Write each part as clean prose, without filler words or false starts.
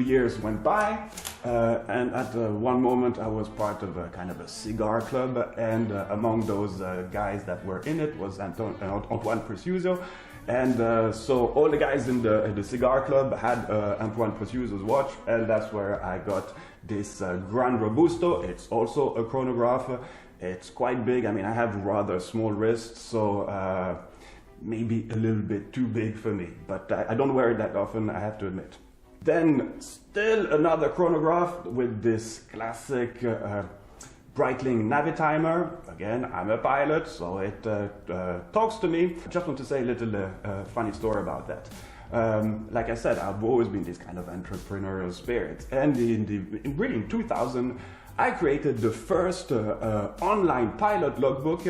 years went by, and at one moment I was part of a kind of a cigar club, and among those guys that were in it was Antoine Preciuso. And so all the guys in the cigar club had Antoine Preciuso's watch, and that's where I got this Gran Robusto. It's also a chronograph. It's quite big. I mean, I have rather small wrists, so maybe a little bit too big for me, but I don't wear it that often, I have to admit. Then still another chronograph with this classic Breitling Navitimer. Again, I'm a pilot, so it talks to me. I just want to say a little funny story about that. Like I said, I've always been this kind of entrepreneurial spirit, and in 2000, I created the first online pilot logbook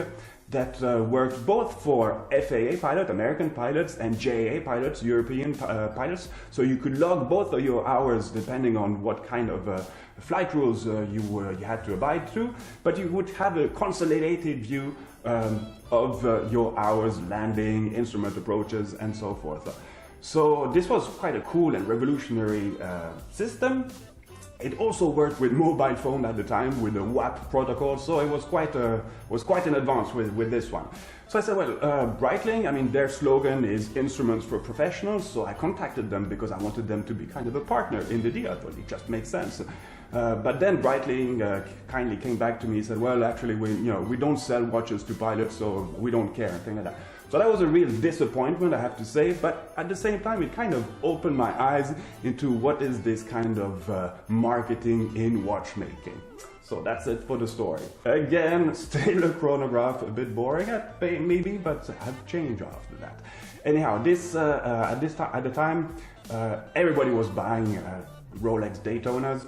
that worked both for FAA pilots, American pilots, and JAA pilots, European pilots. So you could log both of your hours depending on what kind of flight rules you had to abide to, but you would have a consolidated view of your hours, landing, instrument approaches, and so forth. So this was quite a cool and revolutionary system. It also worked with mobile phone at the time with the WAP protocol, so it was quite an advance with this one. So I said, well, Breitling, I mean, their slogan is instruments for professionals, so I contacted them because I wanted them to be kind of a partner in the deal. I thought it just makes sense. But then Breitling kindly came back to me and said, well, actually, we don't sell watches to pilots, so we don't care, and things like that. So that was a real disappointment, I have to say, but at the same time it kind of opened my eyes into what is this kind of marketing in watchmaking. So that's it for the story. Again, still a chronograph, a bit boring maybe, but I've changed after that. Anyhow, at the time, everybody was buying Rolex Daytonas.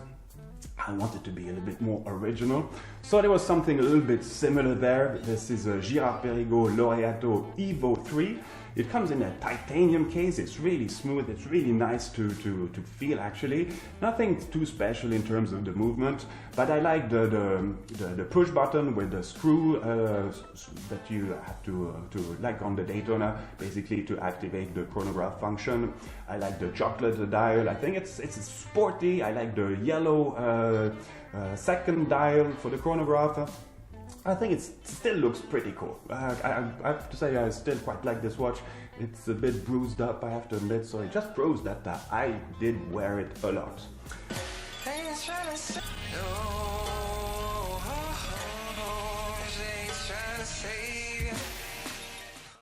I wanted to be a little bit more original, so there was something a little bit similar there. This is a Girard-Perregaux Laureato Evo 3. It comes in a titanium case. It's really smooth. It's really nice to feel, actually. Nothing too special in terms of the movement, but I like the push button with the screw that you have to like on the Daytona, basically to activate the chronograph function. I like the chocolate dial. I think it's sporty. I like the yellow second dial for the chronograph. I think it still looks pretty cool. I have to say I still quite like this watch. It's a bit bruised up, I have to admit, so it just proves that I did wear it a lot.